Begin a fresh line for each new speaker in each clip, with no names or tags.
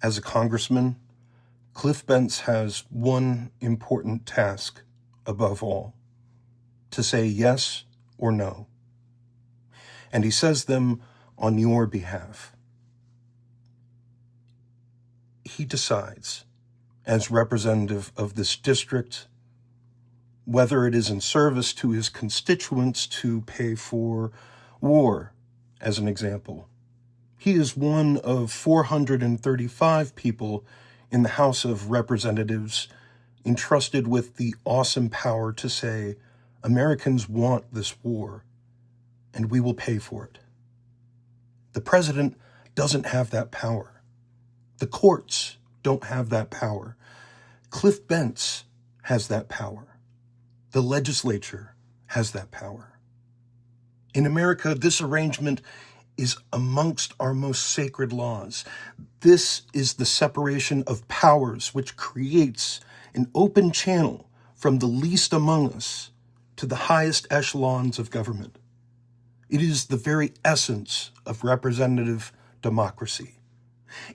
As a congressman, Cliff Bentz has one important task above all: to say yes or no. And he says them on your behalf. He decides, as representative of this district, whether it is in service to his constituents to pay for war, as an example. He is one of 435 people in the House of Representatives entrusted with the awesome power to say, Americans want this war, and we will pay for it. The president doesn't have that power. The courts don't have that power. Cliff Bentz has that power. The legislature has that power. In America, this arrangement is amongst our most sacred laws. This is the separation of powers which creates an open channel from the least among us to the highest echelons of government. It is the very essence of representative democracy.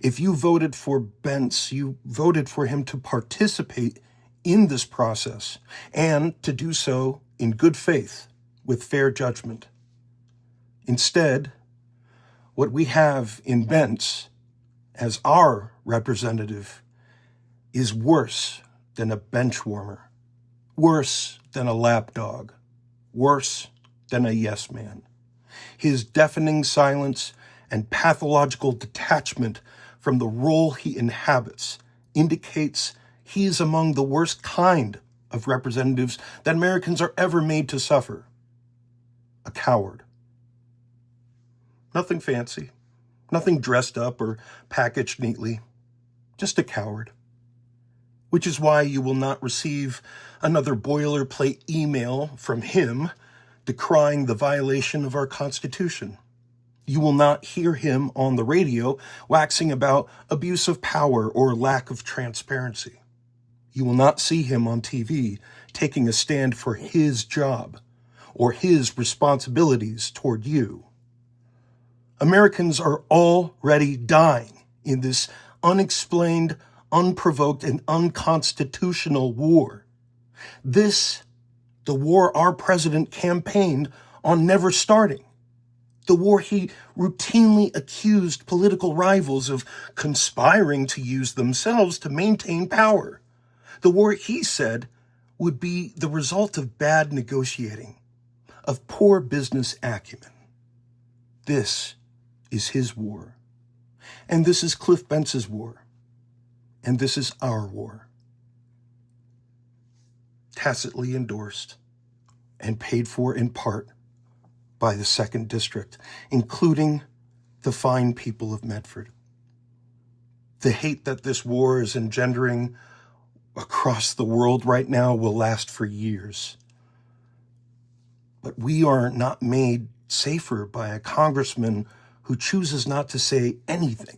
If you voted for Bentz, you voted for him to participate in this process and to do so in good faith with fair judgment. Instead, what we have in Bentz as our representative is worse than a bench warmer, worse than a lapdog, worse than a yes man. His deafening silence and pathological detachment from the role he inhabits indicates he is among the worst kind of representatives that Americans are ever made to suffer. A coward. Nothing fancy, nothing dressed up or packaged neatly, just a coward. Which is why you will not receive another boilerplate email from him decrying the violation of our Constitution. You will not hear him on the radio waxing about abuse of power or lack of transparency. You will not see him on TV taking a stand for his job or his responsibilities toward you. Americans are already dying in this unexplained, unprovoked, and unconstitutional war. This, the war our president campaigned on never starting. The war he routinely accused political rivals of conspiring to use themselves to maintain power. The war he said would be the result of bad negotiating, of poor business acumen. This is his war. And this is Cliff Bentz's war. And this is our war. Tacitly endorsed and paid for in part by the 2nd District, including the fine people of Medford. The hate that this war is engendering across the world right now will last for years. But we are not made safer by a congressman who chooses not to say anything.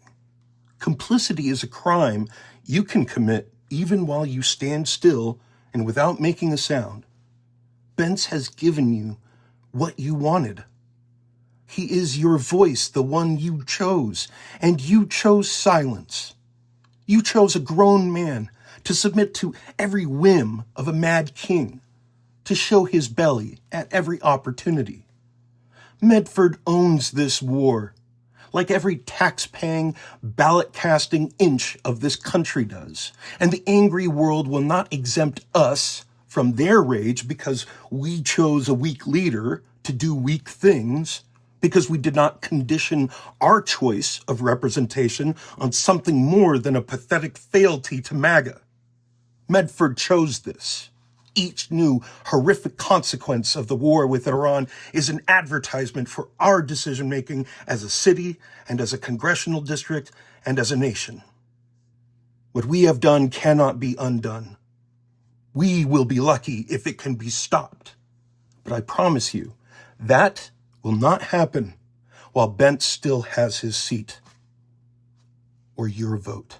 Complicity is a crime you can commit even while you stand still and without making a sound. Bentz has given you what you wanted. He is your voice, the one you chose, and you chose silence. You chose a grown man to submit to every whim of a mad king, to show his belly at every opportunity. Medford owns this war, like every tax-paying, ballot-casting inch of this country does. And the angry world will not exempt us from their rage because we chose a weak leader to do weak things, because we did not condition our choice of representation on something more than a pathetic fealty to MAGA. Medford chose this. Each new horrific consequence of the war with Iran is an advertisement for our decision-making as a city and as a congressional district and as a nation. What we have done cannot be undone. We will be lucky if it can be stopped. But I promise you, that will not happen while Bentz still has his seat or your vote.